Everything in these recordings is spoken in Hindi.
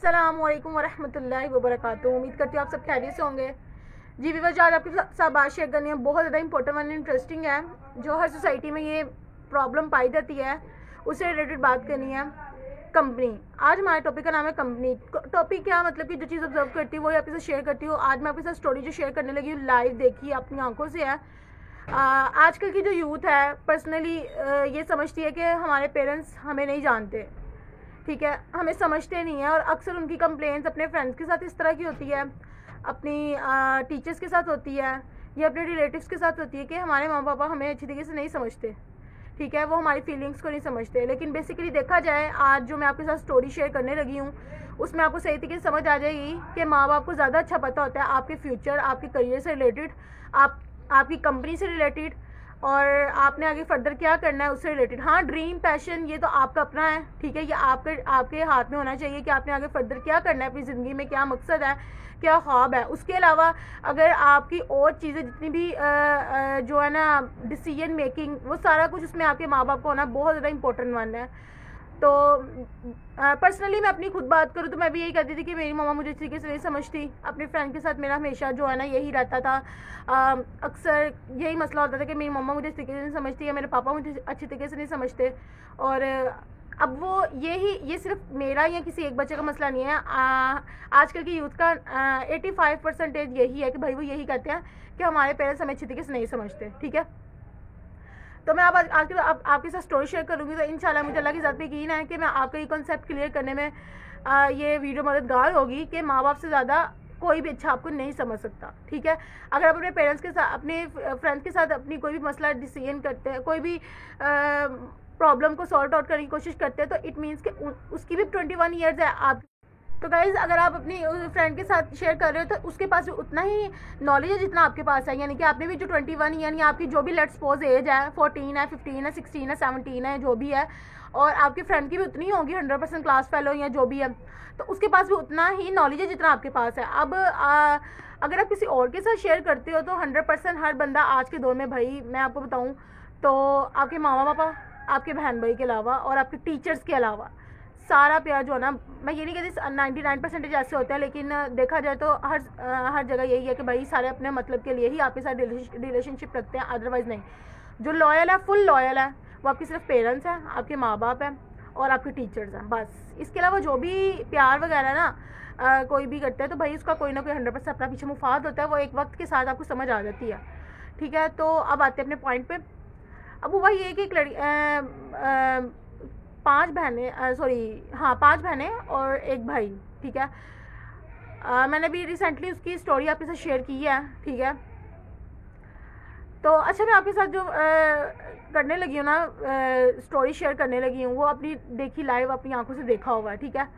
अस्सलामुअलैकुम वरहमतुल्लाहि वबरकातुहू। उम्मीद करती हूँ आप सब खैरियत से होंगे। जी व्यूअर्स, आज आपके साथ बात शेयर करनी है, बहुत ज़्यादा इंपॉर्टेंट और इंटरेस्टिंग है। जो हर सोसाइटी में ये प्रॉब्लम पाई जाती है उससे रिलेटेड बात करनी है। कंपनी, आज हमारे टॉपिक का नाम है कंपनी। टॉपिक क्या मतलब कि जो चीज़ ऑब्जर्व करती हूँ वही आपके साथ शेयर करती हूँ। आज मैं आपके साथ स्टोरी जो शेयर करने लगी हूँ लाइव देखी अपनी आंखों से है। आजकल की जो यूथ है पर्सनली ये समझती है कि हमारे पेरेंट्स हमें नहीं जानते, ठीक है, हमें समझते नहीं है। और अक्सर उनकी कंप्लेंट्स अपने फ्रेंड्स के साथ इस तरह की होती है, अपनी टीचर्स के साथ होती है या अपने रिलेटिव्स के साथ होती है कि हमारे माँ पापा हमें अच्छी तरीके से नहीं समझते, ठीक है, वो हमारी फीलिंग्स को नहीं समझते। लेकिन बेसिकली देखा जाए, आज जो मैं आपके साथ स्टोरी शेयर करने लगी हूँ उसमें आपको सही तरीके से समझ आ जाएगी कि माँ बाप को ज़्यादा अच्छा पता होता है आपके फ्यूचर, आपके करियर से रिलेटेड, आपकी कंपनी से रिलेटेड, और आपने आगे फर्दर क्या करना है उससे रिलेटेड। हाँ, ड्रीम पैशन ये तो आपका अपना है, ठीक है, ये आपके हाथ में होना चाहिए कि आपने आगे फर्दर क्या करना है अपनी ज़िंदगी में, क्या मकसद है, क्या ख्वाब है। उसके अलावा अगर आपकी और चीज़ें जितनी भी जो है ना डिसीजन मेकिंग, वो सारा कुछ उसमें आपके माँ बाप को होना बहुत ज़्यादा इंपॉर्टेंट वन है। तो पर्सनली मैं अपनी खुद बात करूँ तो मैं भी यही कहती थी कि मेरी मम्मा मुझे अच्छी तरीके से नहीं समझती। अपने फ्रेंड के साथ मेरा हमेशा जो है ना यही रहता था। अक्सर यही मसला होता था कि मेरी मम्मा मुझे अच्छी तरीके से नहीं समझती है, मेरे पापा मुझे अच्छी तरीके से नहीं समझते। और अब वो ये सिर्फ मेरा या किसी एक बच्चे का मसला नहीं है। आजकल की यूथ का 85% यही है कि भाई वो यही कहते हैं कि हमारे पेरेंट्स हमें अच्छी तरीके से नहीं समझते, ठीक है। तो मैं आज आपके साथ स्टोरी शेयर करूँगी। तो इंशाल्लाह मुझे अल्लाह की ज़ात पे यकीन है कि मैं आपका ये कॉन्सेप्ट क्लियर करने में ये वीडियो मददगार होगी कि माँ बाप से ज़्यादा कोई भी अच्छा आपको नहीं समझ सकता, ठीक है। अगर आप अपने पेरेंट्स के साथ, अपने फ्रेंड्स के साथ अपनी कोई भी मसला डिसीजन करते हैं, कोई भी प्रॉब्लम को सॉल्व आउट करने की कोशिश करते हैं, तो इट मीन्स कि उसकी भी 21 ईयर्स है आप। तो गाइज़, अगर आप अपनी फ्रेंड के साथ शेयर कर रहे हो तो उसके पास भी उतना ही नॉलेज है जितना आपके पास है। यानी कि आपने भी जो 21 यानी आपकी जो भी लेट्स सपोज एज है 14 है, 15 है, 16 है, 17 है, जो भी है, और आपके फ्रेंड की भी उतनी होगी 100% क्लास फेलो या जो भी है, तो उसके पास भी उतना ही नॉलेज है जितना आपके पास है। अब अगर आप किसी और के साथ शेयर करते हो तो 100% हर बंदा आज के दौर में, भाई मैं आपको बताऊँ तो आपके मामा पापा, आपके बहन भाई के अलावा और आपके टीचर्स के अलावा सारा प्यार जो है ना, मैं ये नहीं कहती 99% ऐसे होते हैं, लेकिन देखा जाए तो हर जगह यही है कि भाई सारे अपने मतलब के लिए ही आपके साथ रिलेशनशिप रखते हैं, अदरवाइज़ नहीं। जो लॉयल है, फुल लॉयल है, वो आपके सिर्फ पेरेंट्स हैं, आपके माँ बाप हैं और आपके टीचर्स हैं, बस। इसके अलावा जो भी प्यार वगैरह ना कोई भी करता है तो भाई उसका कोई ना कोई 100% अपना पीछे मुफाद होता है, वो एक वक्त के साथ आपको समझ आ जाती है, ठीक है। तो अब आते हैं अपने पॉइंट पे। अब हुआ ये कि एक लड़की 5 बहनें और एक भाई, ठीक है। मैंने भी रिसेंटली उसकी स्टोरी आपके साथ शेयर की है, ठीक है। तो अच्छा, मैं आपके साथ जो करने लगी हूँ ना, स्टोरी शेयर करने लगी हूँ, वो अपनी देखी लाइव, अपनी आंखों से देखा हुआ है, ठीक है।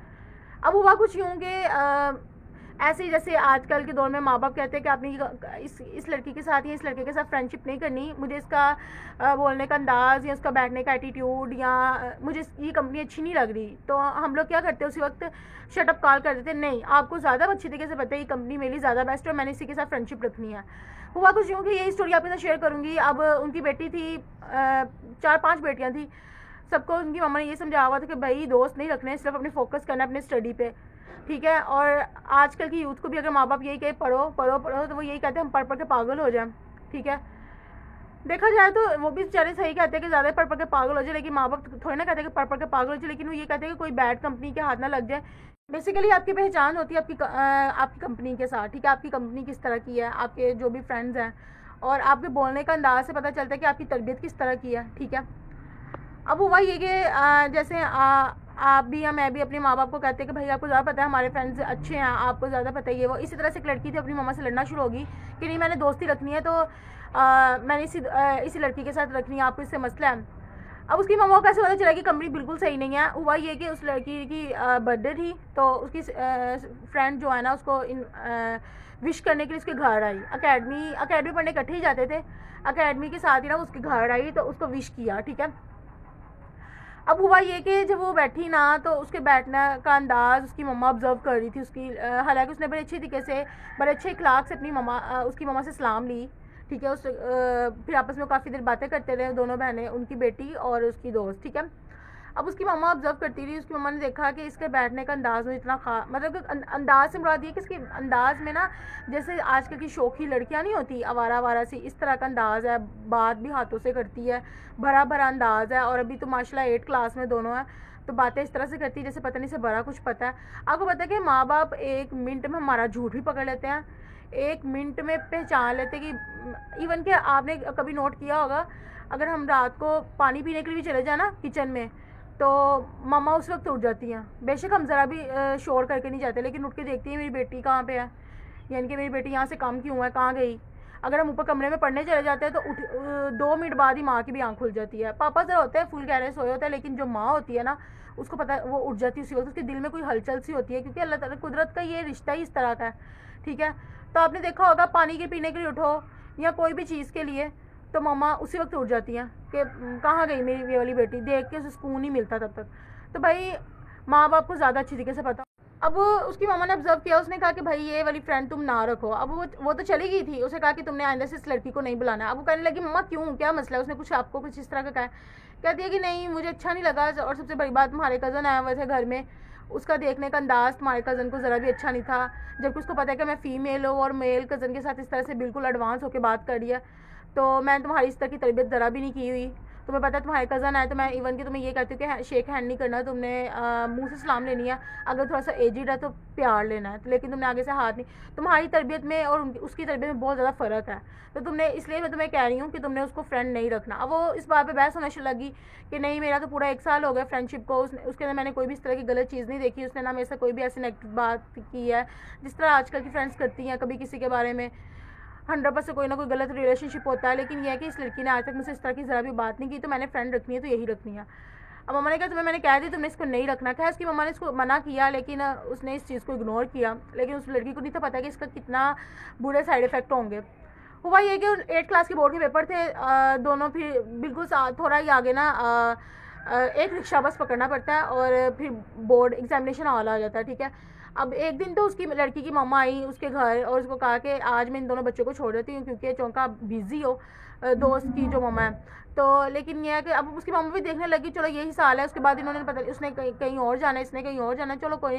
अब हुआ कुछ यूँ कि ऐसे ही जैसे आजकल के दौर में माँ बाप कहते हैं कि आपने इस लड़की के साथ या इस लड़के के साथ फ्रेंडशिप नहीं करनी, मुझे इसका बोलने का अंदाज़ या उसका बैठने का एटीट्यूड या मुझे ये कंपनी अच्छी नहीं लग रही। तो हम लोग क्या करते हैं, उसी वक्त शटअप कॉल कर देते हैं, नहीं आपको ज़्यादा अच्छी तरीके से पता है ये कंपनी मेरे लिए ज़्यादा बेस्ट है और मैंने इसी के साथ फ्रेंडशिप रखनी है। हुआ कुछ यूँ कि यही स्टोरी आपके साथ शेयर करूँगी। अब उनकी बेटी थी, 4-5 बेटियाँ थी, सबको उनकी मम्मा ने ये समझाया हुआ था कि भाई दोस्त नहीं रखने, सिर्फ अपने फोकस करना अपने स्टडी पे, ठीक है। और आजकल की यूथ को भी अगर माँ बाप यही कहे पढ़ो पढ़ो पढ़ो, तो वो यही कहते हैं हम पढ़ के पागल हो जाएं, ठीक है। देखा जाए तो वो भी बेचारे सही कहते हैं कि ज़्यादा पढ़ के पागल हो जाए, लेकिन माँ बाप थोड़ी ना कहते हैं कि पढ़ के पागल हो जाए, लेकिन वो ये कहते हैं कि कोई बैड कंपनी के हाथ ना लग जाए। बेसिकली आपकी पहचान होती है आपकी कंपनी के साथ, ठीक है। आपकी कंपनी किस तरह की है, आपके जो भी फ्रेंड्स हैं, और आपके बोलने का अंदाज से पता चलता है कि आपकी तरबियत किस तरह की है, ठीक है। अब हुआ ये कि जैसे आप भी या मैं भी अपने माँ बाप को कहते हैं कि भाई आपको ज़्यादा पता है, हमारे फ्रेंड्स अच्छे हैं, आपको ज़्यादा पता है ये वो। इसी तरह से एक लड़की थी, अपनी मम्मा से लड़ना शुरू होगी कि नहीं मैंने दोस्ती रखनी है, तो मैंने इसी लड़की के साथ रखनी है, आपको इससे मसला है। अब उसकी मम्मा को कैसे पता चला कि कंपनी बिल्कुल सही नहीं है। हुआ ये कि उस लड़की की बर्थडे थी, तो उसकी फ्रेंड जो है ना उसको विश करने के लिए उसके घर आई। अकेडमी पढ़ने इकट्ठे ही जाते थे, अकेडमी के साथ ही ना उसके घर आई तो उसको विश किया, ठीक है। अब हुआ ये कि जब वो बैठी ना, तो उसके बैठने का अंदाज़ उसकी मम्मा ऑब्जर्व कर रही थी उसकी। हालांकि उसने बड़े अच्छे तरीके से, बड़े अच्छे इखलाक से अपनी उसकी मम्मा से सलाम ली, ठीक है। फिर आपस में काफ़ी देर बातें करते रहे दोनों बहनें, उनकी बेटी और उसकी दोस्त, ठीक है। अब उसकी मम्मा ऑब्जर्व करती रही, उसकी मम्मा ने देखा कि इसके बैठने का अंदाज़ में इतना मतलब कि अंदाज से मुराद ये कि इसके अंदाज़ में ना जैसे आजकल की शौकी लड़कियां नहीं होती आवारा आवारा सी, इस तरह का अंदाज़ है, बात भी हाथों से करती है, भरा भरा अंदाज़ है। और अभी तो माशाल्लाह 8 क्लास में दोनों हैं, तो बातें इस तरह से करती है जैसे पता नहीं से बड़ा कुछ पता है। आपको पता है कि माँ बाप 1 मिनट में हमारा झूठ भी पकड़ लेते हैं, 1 मिनट में पहचान लेते कि इवन कि आपने कभी नोट किया होगा, अगर हम रात को पानी पीने के लिए भी चले जाए ना किचन में, तो मम्मा उस वक्त उठ जाती हैं। बेशक हम ज़रा भी शोर करके नहीं जाते, लेकिन उठ के देखती हैं मेरी बेटी कहाँ पे है, यानी कि मेरी बेटी यहाँ से कम क्यों है, कहाँ गई। अगर हम ऊपर कमरे में पढ़ने चले जाते हैं तो 2 मिनट बाद ही माँ की भी आँख खुल जाती है। पापा ज़रा होते हैं फुल गहरे सोए होते हैं, लेकिन जो माँ होती है ना उसको पता है, वो उठ जाती है उसी वक्त, उसके दिल में कोई हलचल सी होती है, क्योंकि अल्लाह ताला कुदरत का ये रिश्ता ही इस तरह का है, ठीक है। तो आपने देखा होगा पानी के पीने के लिए उठो या कोई भी चीज़ के लिए, तो मम्मा उसी वक्त उठ जाती हैं कि कहाँ गई मेरी ये वाली बेटी, देख के उसे सुकून ही मिलता तब तक। तो भाई माँ बाप को ज़्यादा अच्छी तरीके से पता। अब उसकी मामा ने ऑब्जर्व किया, उसने कहा कि भाई ये वाली फ्रेंड तुम ना रखो। अब वो तो चली गई थी, उसे कहा कि तुमने आइंदा से इस लड़की को नहीं बुलाना। अब वो कहने लगी मम्मा क्यों, क्या मसला है, उसने कुछ आपको कुछ इस तरह का कहा। कहती है कि नहीं मुझे अच्छा नहीं लगा, और सबसे बड़ी बात तुम्हारे कज़न आए हुए थे घर में, उसका देखने का अंदाज़ तुम्हारे कज़न को ज़रा भी अच्छा नहीं था, जबकि उसको पता है कि मैं फ़ीमेल हूँ और मेल कज़न के साथ इस तरह से बिल्कुल एडवांस होकर बात कर रही है, तो मैंने तुम्हारी इस तरह की तरबियत ज़रा भी नहीं की हुई। तुम्हें पता है तुम्हारे कज़न आए, तो मैं इवन कि तुम्हें ये कहती हूँ कि शेक हैंड नहीं करना, तुमने मुंह से सलाम लेनी है, अगर थोड़ा सा एजिड है तो प्यार लेना है, तो लेकिन तुमने आगे से हाथ नहीं। तुम्हारी तरबियत में और उसकी तरबियत में बहुत ज़्यादा फ़र्क है, तो तुमने इसलिए मैं तुम्हें कह रही हूँ कि तुमने उसको फ्रेंड नहीं रखना। अब वो इस बात पर बहस होने लगी कि नहीं मेरा तो पूरा 1 साल हो गया फ्रेंडशिप को, उसके अंदर मैंने कोई भी इस तरह की गलत चीज़ नहीं देखी, उसने ना मेरे से कोई भी ऐसी नेगेटिव बात की है जिस तरह आजकल की फ्रेंड्स करती हैं, कभी किसी के बारे में 100% कोई ना कोई गलत रिलेशनशिप होता है। लेकिन यह है कि इस लड़की ने आज तक मुझसे इस तरह की ज़रा भी बात नहीं की, तो मैंने फ्रेंड रखनी है तो यही रखनी है। अब मम्मा ने कहा तुम्हें मैंने कह दी तुमने इसको नहीं रखना। खैर उसकी मम्मा ने इसको मना किया, लेकिन उसने इस चीज़ को इग्नोर किया, लेकिन उस लड़की को नहीं था पता कि इसका कितना बुरे साइड इफ़ेक्ट होंगे। हुआ ये कि 8 क्लास के बोर्ड के पेपर थे, दोनों फिर बिल्कुल थोड़ा ही आगे ना एक रिक्शा बस पकड़ना पड़ता है और फिर बोर्ड एग्जामिनेशन हॉल आ जाता है, ठीक है। अब एक दिन तो उसकी लड़की की मम्मा आई उसके घर और उसको कहा कि आज मैं इन दोनों बच्चों को छोड़ देती हूँ क्योंकि चौंका बिजी हो दोस्त की जो मम्मा है, तो लेकिन यह है कि अब उसकी मम्मा भी देखने लगी चलो यही साल है, उसके बाद इन्होंने पता उसने कहीं और जाना है, इसने कहीं और जाना है, चलो कोई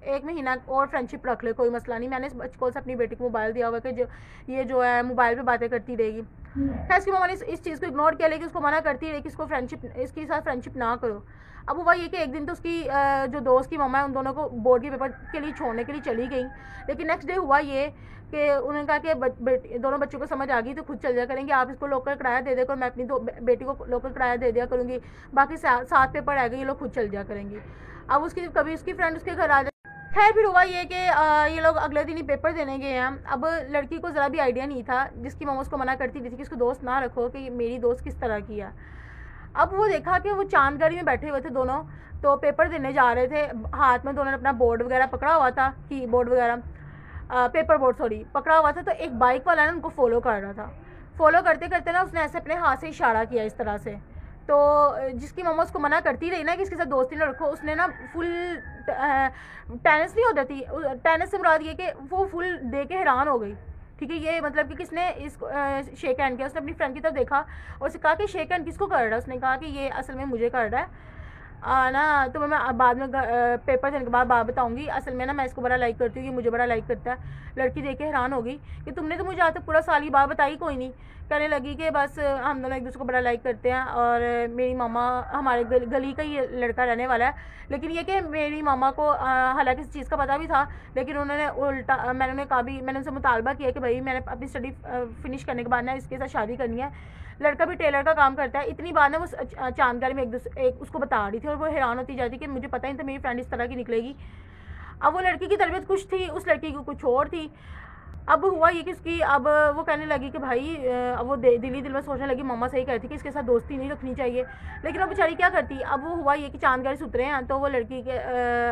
1 महीना और फ्रेंडशिप रख ले, कोई मसला नहीं। मैंने इस बच्चे से अपनी बेटी को मोबाइल दिया हुआ है कि ये जो है मोबाइल पे बातें करती रहेगी। खैर इसकी मम्मा ने इस चीज़ को इग्नोर किया, लेकिन उसको मना करती रही कि इसको फ्रेंडशिप इसके साथ फ्रेंडशिप ना करो। अब हुआ ये कि एक दिन तो उसकी जो दोस्त की मम्मा है उन दोनों को बोर्ड के पेपर के लिए छोड़ने के लिए चली गई, लेकिन नेक्स्ट डे हुआ ये कि उन्होंने कहा कि दोनों बच्चों को समझ आ गई तो खुद चल जाया करेंगे, आप इसको लोकल किराया दे देकर मैं अपनी बेटी को लोकल किराया दे दिया करूँगी, बाकी 7 पेपर रह गए ये लोग खुद चल जाया करेंगी। अब उसकी कभी उसकी फ्रेंड उसके घर आ जाए। खैर फिर हुआ ये कि ये लोग अगले दिन ही पेपर देने गए हैं। अब लड़की को ज़रा भी आइडिया नहीं था, जिसकी मम्मा उसको मना करती थी कि इसको दोस्त ना रखो कि मेरी दोस्त किस तरह की है। अब वो देखा कि वो चांदगढ़ी में बैठे हुए थे दोनों, तो पेपर देने जा रहे थे, हाथ में दोनों ने अपना बोर्ड वगैरह पकड़ा हुआ था, की बोर्ड वगैरह पेपर बोर्ड सॉरी पकड़ा हुआ था। तो एक बाइक वाला ना उनको फॉलो कर रहा था, फॉलो करते करते ना उसने ऐसे अपने हाथ से इशारा किया इस तरह से, तो जिसकी मम्मा उसको मना करती रही ना कि इसके साथ दोस्ती ना रखो, उसने ना फुल टेनिस नहीं होती थी, टेनिस से मुराद ये कि वो फुल दे के हैरान हो गई, ठीक है। ये मतलब कि किसने इसको शेक हैंड किया, उसने अपनी फ्रेंड की तरफ देखा और उसने कहा कि शेक हैंड किसको कर रहा है, उसने कहा कि ये असल में मुझे कर रहा है ना, तो मैं बाद में पेपर देने के बाद बात बताऊंगी, असल में ना मैं इसको बड़ा लाइक करती हूँ, ये मुझे बड़ा लाइक करता है। लड़की देख के हैरान हो गई कि तुमने तो मुझे आज तक पूरा साल की बात बताई कोई नहीं। कहने लगी कि बस हम दोनों एक दूसरे को बड़ा लाइक करते हैं और मेरी मामा हमारे गली का ही लड़का रहने वाला है, लेकिन ये कि मेरी मामा को हालांकि इस चीज़ का पता भी था, लेकिन उन्होंने उल्टा मैंने उनसे मुतालबा किया कि भाई मैंने अपनी स्टडी फिनिश करने के बाद ना इसके साथ शादी करनी है। लड़का भी टेलर का काम करता है। इतनी बार ना वो चांदगारी में एक उसको बता रही थी और वो हैरान होती जाती कि मुझे पता ही था मेरी फ्रेंड इस तरह की निकलेगी। अब वो लड़की की तरबियत कुछ थी, उस लड़की की कुछ और थी। अब हुआ ये कि उसकी अब वो कहने लगी कि भाई अब वो दिल में सोचने लगी मम्मा सही कहती कि इसके साथ दोस्ती नहीं रखनी चाहिए, लेकिन वो बेचारी क्या करती। अब वो हुआ ये कि चांदगारी से उतरे हैं तो वो लड़की के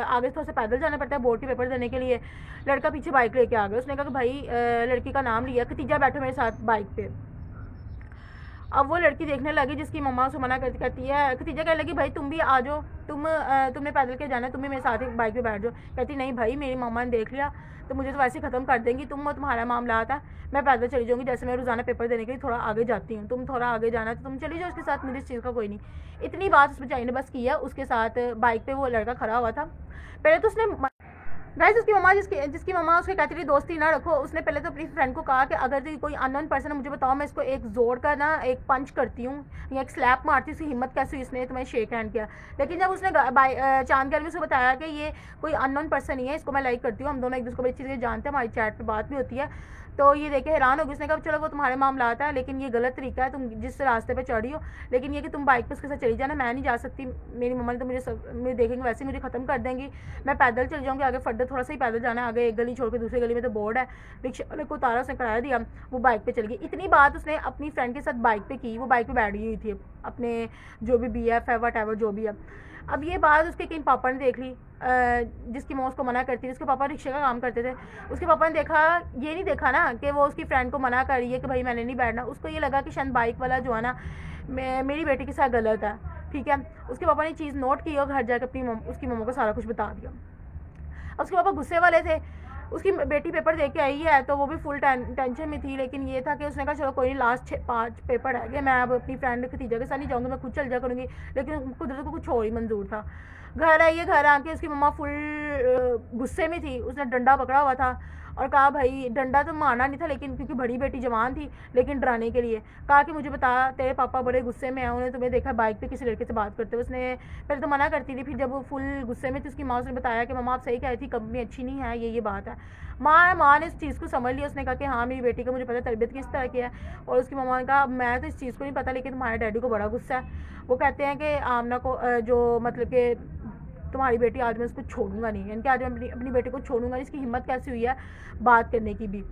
आगे थोड़ा सा पैदल जाना पड़ता है बोर्ड के पेपर देने के लिए। लड़का पीछे बाइक लेके आ गया, उसने कहा कि भाई लड़की का नाम लिया, खतीजा बैठो मेरे साथ बाइक पे। अब वो लड़की देखने लगी जिसकी मम्मा उसे मना करती कहती है, खतीजा कहने लगी भाई तुम भी आ जाओ, तुमने पैदल के जाना है, तुम भी मेरे साथ एक बाइक पे बैठ जाओ। कहती नहीं भाई मेरी मम्मा ने देख लिया तो मुझे तो वैसे ही ख़त्म कर देंगी, तुम्हारा मामला आता मैं पैदल चली जाऊँगी, जैसे मैं रोज़ाना पेपर देने के लिए थोड़ा आगे जाती हूँ, तुम थोड़ा आगे जाना तो तुम चली जाओ उसके साथ, मुझे इस चीज़ का कोई नहीं। इतनी बात उस बेचारी ने बस किया, उसके साथ बाइक पर वो लड़का खड़ा हुआ था। पहले तो उसने गाइस उसकी मम्मा जिसकी मम्मा उसके कहती थी दोस्ती ना रखो, उसने पहले तो अपनी फ्रेंड को कहा कि अगर कोई अननोन पर्सन है मुझे बताओ, मैं इसको एक जोर का ना एक पंच करती हूँ या एक स्लैप मारती हूँ, उसकी हिम्मत कैसे हुई इसने तुम्हें शेक हैंड किया। लेकिन जब उसने चांद में उसे बताया कि ये कोई अननोन पर्सन ही है, इसको मैं लाइक करती हूँ, हम दोनों एक दूसरे को बड़ी चीज़ें जानते हैं, हमारी चैट पर बात भी होती है, तो ये देखे हैरान होगी। उसने कहा चलो वो तुम्हारे मामला आता है, लेकिन ये गलत तरीका है, तुम जिस रास्ते पे चढ़ी हो, लेकिन ये कि तुम बाइक पे उसके साथ चली जाना, मैं नहीं जा सकती, मेरी मम्मा ने तो मुझे देखेंगे वैसे ही मुझे ख़त्म कर देंगी, मैं पैदल चल जाऊँगी आगे, फर्दर थोड़ा सा ही पैदल जाना है, आगे एक गली छोड़ के दूसरी गली में तो बोर्ड है, रिक्शा वाले को उतारा, उसने कराया दिया, वो बाइक पर चल गई। इतनी बात उसने अपनी फ्रेंड के साथ बाइक पर की, वो बाइक पर बैठ गई हुई थी, अपने जो भी BF है वट एवर जो भी है। अब ये बात उसके कहीं पापा ने देख ली, जिसकी मौत को मना करती थी, उसके पापा रिक्शे का काम करते थे, उसके पापा ने देखा, ये नहीं देखा ना कि वो उसकी फ्रेंड को मना कर रही है कि भाई मैंने नहीं बैठना, उसको ये लगा कि शायद बाइक वाला जो है ना मेरी बेटी के साथ गलत है, ठीक है। उसके पापा ने चीज़ नोट की और घर जाकर उसकी मम्मा को सारा कुछ बता दिया। अब उसके पापा गुस्से वाले थे, उसकी बेटी पेपर दे के आई है तो वो भी फुल टेंशन में थी, लेकिन ये था कि उसने कहा चलो कोई नहीं, लास्ट 5 पेपर रह गए, मैं अब अपनी फ्रेंड खतीजा के साथ नहीं जाऊँगी, मैं खुद चल जा करूँगी, लेकिन कुदरत को कुछ और ही मंजूर था। घर आई है, घर आके उसकी मम्मा फुल गुस्से में थी, उसने डंडा पकड़ा हुआ था और कहा भाई, डंडा तो मारना नहीं था लेकिन क्योंकि बड़ी बेटी जवान थी, लेकिन डराने के लिए कहा कि मुझे बता तेरे पापा बड़े गुस्से में हैं, उन्हें तुम्हें देखा बाइक पे किसी लड़के से बात करते हुए। उसने पहले तो मना करती थी, फिर जब वो फुल गुस्से में थी उसकी माँ उसने बताया कि मम्मा आप सही कह रही थी, कंपनी अच्छी नहीं है, ये बात है। माँ ने इस चीज़ को समझ लिया, उसने कहा कि हाँ मेरी बेटी का मुझे पता तरबियत किस तरह की है, और उसकी मम्मा ने कहा मैं तो इस चीज़ को नहीं पता, लेकिन तुम्हारे डैडी को बड़ा गुस्सा है, वो कहते हैं कि आमना को जो मतलब कि तुम्हारी बेटी आज मैं उसको छोड़ूंगा नहीं, यानी कि आज मैं अपनी बेटी को छोड़ूंगा नहीं। इसकी हिम्मत कैसी हुई है बात करने की भी।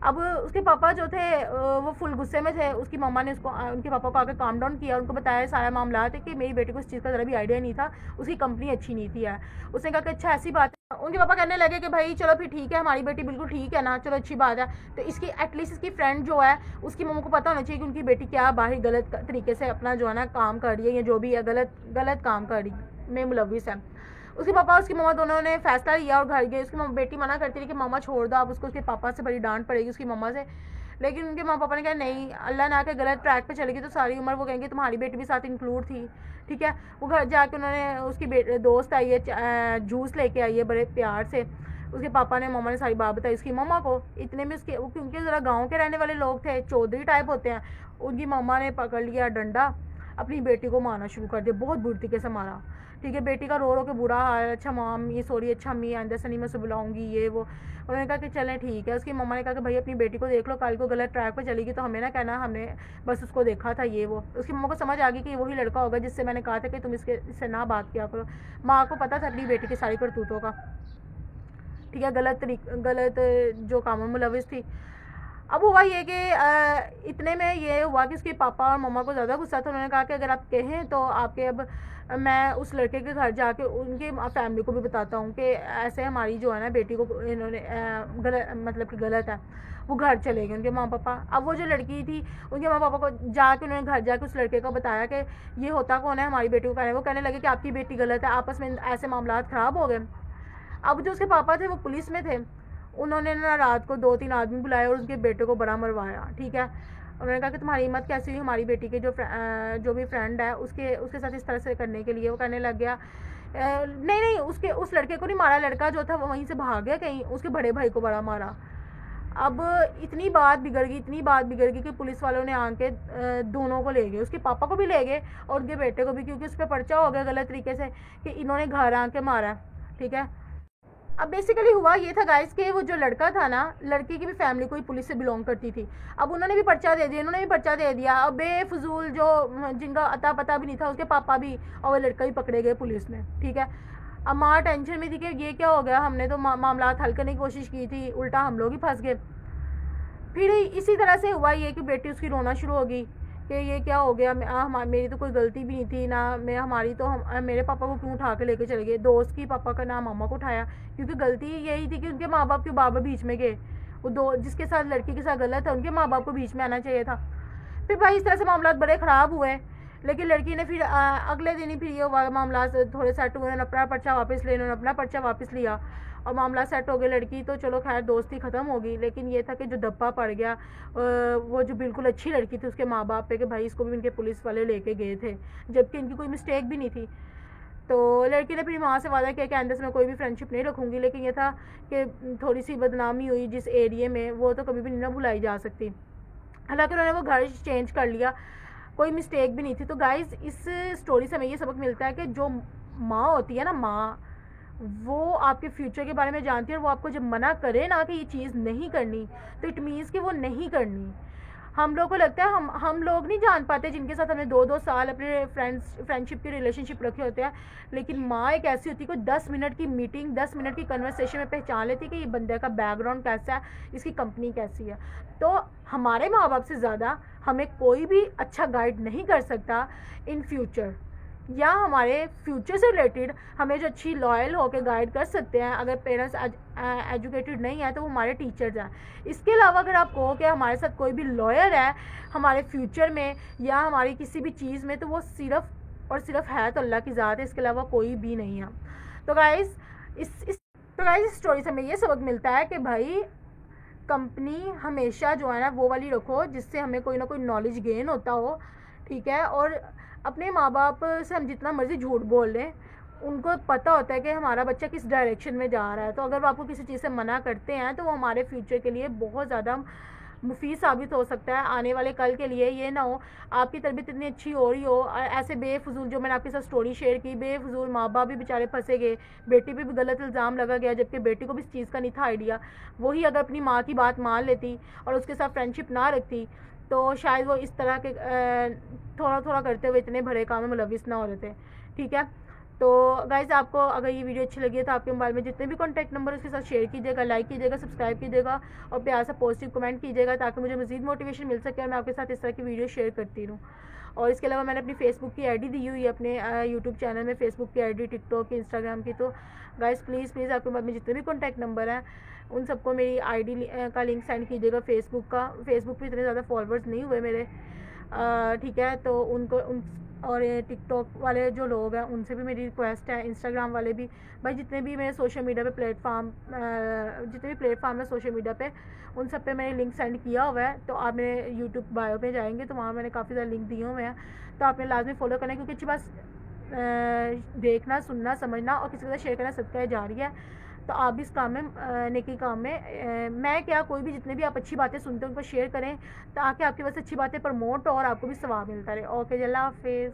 अब उसके पापा जो थे वो फुल गुस्से में थे, उसकी मम्मा ने उनके पापा को आकर काम डाउन किया, उनको बताया सारा मामला है कि मेरी बेटी को इस चीज़ का ज़रा भी आइडिया नहीं था, उसकी कंपनी अच्छी नहीं थी है। उसने कहा कि अच्छा ऐसी बात है। उनके पापा कहने लगे कि भाई चलो फिर ठीक है, हमारी बेटी बिल्कुल ठीक है ना, चलो अच्छी बात है, तो इसकी एटलीस्ट इसकी फ्रेंड जो है उसकी मम्मा को पता होना चाहिए कि उनकी बेटी क्या बाहर गलत तरीके से अपना जो है ना काम कर रही है, या जो भी है गलत काम कर रही में मुलविस है। उसके पापा उसकी मम्मा दोनों ने फैसला लिया और घर गए। उसकी बेटी मना करती रही कि मामा छोड़ दो, आप उसको उसके पापा से बड़ी डांट पड़ेगी उसकी मम्मा से, लेकिन उनके माँ पापा ने कहा नहीं, अल्लाह ना के गलत ट्रैक पे चलेगी तो सारी उम्र वो कहेंगे तुम्हारी बेटी भी साथ इंक्लूड थी, ठीक है। वो घर जाके उन्होंने उसकी दोस्त आई है जूस लेके आई है बड़े प्यार से, उसके पापा ने मम्मा ने सारी बात बताई उसकी मम्मा को। इतने में उसके क्योंकि ज़रा गाँव के रहने वाले लोग थे, चौधरी टाइप होते हैं, उनकी मम्मा ने पकड़ लिया डंडा, अपनी बेटी को मारना शुरू कर दिया, बहुत बुरी तरीके से मारा, ठीक है। बेटी का रो के बुरा हाल, अच्छा माम ये सॉरी, अच्छा अम्मी आइंदा से नहीं मैं उसे बुलाऊंगी, ये वो। उन्होंने कहा कि चलें ठीक है। उसकी मम्मा ने कहा कि भाई अपनी बेटी को देख लो, कल को गलत ट्रैक पर चलेगी तो हमें ना कहना हमने बस उसको देखा था, ये वो। उसकी मम्मा को समझ आ गई कि वही लड़का होगा जिससे मैंने कहा था कि तुम इससे ना बात किया करो। माँ को पता था अपनी बेटी की सारी करतूतों का, ठीक है, गलत जो कामों में मुलविस थी। अब हुआ ये कि इतने में ये हुआ कि उसके पापा और मम्मा को ज़्यादा गुस्सा था। उन्होंने कहा कि अगर आप कहें तो आपके अब मैं उस लड़के के घर जाके उनके फैमिली को भी बताता हूँ कि ऐसे हमारी जो है ना बेटी को इन्होंने मतलब कि गलत है। वो घर चले गए उनके माँ पापा। अब वो जो लड़की थी उनके माँ पापा को जाके उन्होंने घर जाके उस लड़के को बताया कि ये होता कौन है, हमारी बेटी को कहने, वो कहने लगे कि आपकी बेटी गलत है, आपस में ऐसे मामला ख़राब हो गए। अब जो उसके पापा थे वो पुलिस में थे, उन्होंने ना रात को 2-3 आदमी बुलाए और उसके बेटे को बड़ा मरवाया, ठीक है। उन्होंने कहा कि तुम्हारी हिम्मत कैसी हुई हमारी बेटी के जो भी फ्रेंड है उसके साथ इस तरह से करने के लिए। वो कहने लग गया नहीं उस लड़के को नहीं मारा, लड़का जो था वो वहीं से भाग गया कहीं, उसके बड़े भाई को बड़ा मारा। अब इतनी बात बिगड़ गई कि पुलिस वालों ने आके दोनों को ले गए, उसके पापा को भी ले गए और उनके बेटे को भी, क्योंकि उस पर पर्चा हो गया गलत तरीके से कि इन्होंने घर आके मारा, ठीक है। अब बेसिकली हुआ ये था गाइस कि वो जो लड़का था ना, लड़की की भी फैमिली कोई पुलिस से बिलोंग करती थी। अब उन्होंने भी पर्चा दे दिया, इन्होंने भी पर्चा दे दिया। अब बेफजूल जो जिनका अता पता भी नहीं था, उसके पापा भी और वो लड़का भी पकड़े गए पुलिस में, ठीक है। अब माँ टेंशन में थी कि ये क्या हो गया, हमने तो मामला हल करने की कोशिश की थी, उल्टा हम लोग ही फंस गए। फिर इसी तरह से हुआ ये कि बेटी उसकी रोना शुरू हो गई कि ये क्या हो गया, मेरी तो कोई गलती भी नहीं थी ना, मेरे पापा को क्यों उठा के लेके चले गए। दोस्त की पापा का नाम मामा को उठाया, क्योंकि गलती यही थी कि उनके माँ बाप के बाबा बीच में गए, वो जिसके साथ लड़की के साथ गलत है उनके माँ बाप को बीच में आना चाहिए था। फिर भाई इस तरह से मामला बड़े ख़राब हुए, लेकिन लड़की ने फिर अगले दिन ही फिर ये हुआ, मामला थोड़े सेट हुए, उन्होंने अपना पर्चा वापस लिया, उन्होंने अपना पर्चा वापस लिया और मामला सेट हो गया। लड़की तो चलो खैर दोस्ती ख़त्म हो गई, लेकिन ये था कि जो धब्बा पड़ गया वो जो बिल्कुल अच्छी लड़की थी उसके माँ बाप पे कि भाई इसको भी इनके पुलिस वाले लेके गए थे, जबकि इनकी कोई मिस्टेक भी नहीं थी। तो लड़की ने फिर माँ से वादा किया कि आइंदा से मैं कोई भी फ्रेंडशिप नहीं रखूँगी, लेकिन ये था कि थोड़ी सी बदनामी हुई जिस एरिया में, वो तो कभी भी नहीं ना भुलाई जा सकती। हालांकि उन्होंने वो घर चेंज कर लिया, कोई मिस्टेक भी नहीं थी। तो गाइज़ इस स्टोरी से हमें ये सबक मिलता है कि जो माँ होती है ना, माँ वो आपके फ्यूचर के बारे में जानती है, और वो आपको जब मना करे ना कि ये चीज़ नहीं करनी, तो इट मीन्स कि वो नहीं करनी। हम लोग को लगता है हम लोग नहीं जान पाते जिनके साथ हमने 2-2 साल अपने फ्रेंडशिप की रिलेशनशिप रखे होते हैं, लेकिन माँ एक ऐसी होती है कोई 10 मिनट की मीटिंग, 10 मिनट की कन्वर्सेशन में पहचान लेती है कि ये बंदे का बैकग्राउंड कैसा है, इसकी कंपनी कैसी है। तो हमारे माँ बाप से ज़्यादा हमें कोई भी अच्छा गाइड नहीं कर सकता इन फ्यूचर, या हमारे फ्यूचर से रिलेटेड हमें जो अच्छी लॉयल होकर गाइड कर सकते हैं, अगर पेरेंट्स एजुकेटेड नहीं है तो वो हमारे टीचर्स हैं। इसके अलावा अगर आप कहो कि हमारे साथ कोई भी लॉयर है हमारे फ्यूचर में या हमारी किसी भी चीज़ में, तो वो सिर्फ़ और सिर्फ है तो अल्लाह की ज़ात है, इसके अलावा कोई भी नहीं है। तो गाइज़ इस स्टोरी से हमें ये सबक मिलता है कि भाई कंपनी हमेशा जो है ना वो वाली रखो जिससे हमें कोई ना कोई नॉलेज गेन होता हो, ठीक है। और अपने माँ बाप से हम जितना मर्ज़ी झूठ बोल लें, उनको पता होता है कि हमारा बच्चा किस डायरेक्शन में जा रहा है। तो अगर वो आपको किसी चीज़ से मना करते हैं तो वो हमारे फ्यूचर के लिए बहुत ज़्यादा मुफीद साबित हो सकता है आने वाले कल के लिए। ये ना हो आपकी तरबियत इतनी अच्छी हो रही हो और ऐसे बेफजूल, जो मैंने आपके साथ स्टोरी शेयर की, बेफजूल माँ बाप भी बेचारे फंसे गए, बेटी पे भी गलत इल्ज़ाम लगा गया, जबकि बेटी को भी इस चीज़ का नहीं था आइडिया। वही अगर अपनी माँ की बात मान लेती और उसके साथ फ्रेंडशिप ना रखती तो शायद वो इस तरह के थोड़ा थोड़ा करते हुए इतने बड़े काम में मुलविस ना हो रहे थे, ठीक है। तो गाइज़ आपको अगर ये वीडियो अच्छी लगी है तो आपके मोबाइल में जितने भी कॉन्टैक्ट नंबर उसके साथ शेयर कीजिएगा, लाइक कीजिएगा, सब्सक्राइब कीजिएगा और प्यार से पॉजिटिव कमेंट कीजिएगा, ताकि मुझे मज़ीद मोटिवेशन मिल सके और मैं आपके साथ इस तरह की वीडियो शेयर करती रहूँ। और इसके अलावा मैंने अपनी फेसबुक की आईडी दी हुई है, अपने यूट्यूब चैनल में फेसबुक की आईडी, टिकटॉक की, इंस्टाग्राम की। तो गाइज़ प्लीज़ आपके मोबाइल में जितने भी कॉन्टैक्ट नंबर हैं उन सबको मेरी आईडी का लिंक सेंड कीजिएगा फेसबुक का। फेसबुक पे इतने ज़्यादा फॉलोअर्स नहीं हुए मेरे, ठीक है। तो उनको और टिकटॉक वाले जो लोग हैं उनसे भी मेरी रिक्वेस्ट है, इंस्टाग्राम वाले भी, भाई जितने भी मेरे सोशल मीडिया पे जितने भी प्लेटफार्म है सोशल मीडिया पे, उन सब पे मैंने लिंक सेंड किया हुआ है। तो आप मेरे यूट्यूब बायो पे जाएंगे तो वहाँ मैंने काफ़ी ज़्यादा लिंक दिए हुए हैं, तो आपने लाजमी फॉलो करना है, क्योंकि अच्छी बात देखना, सुनना, समझना और किसी के साथ शेयर करना सदका जारी है। तो आप भी इस काम में नेकी काम में मैं क्या कोई भी जितने भी आप अच्छी बातें सुनते हैं उनको शेयर करें, ताकि आपके पास अच्छी बातें प्रमोट हो और आपको भी सवाब मिलता रहे। ओके, अल्लाह हाफिज़।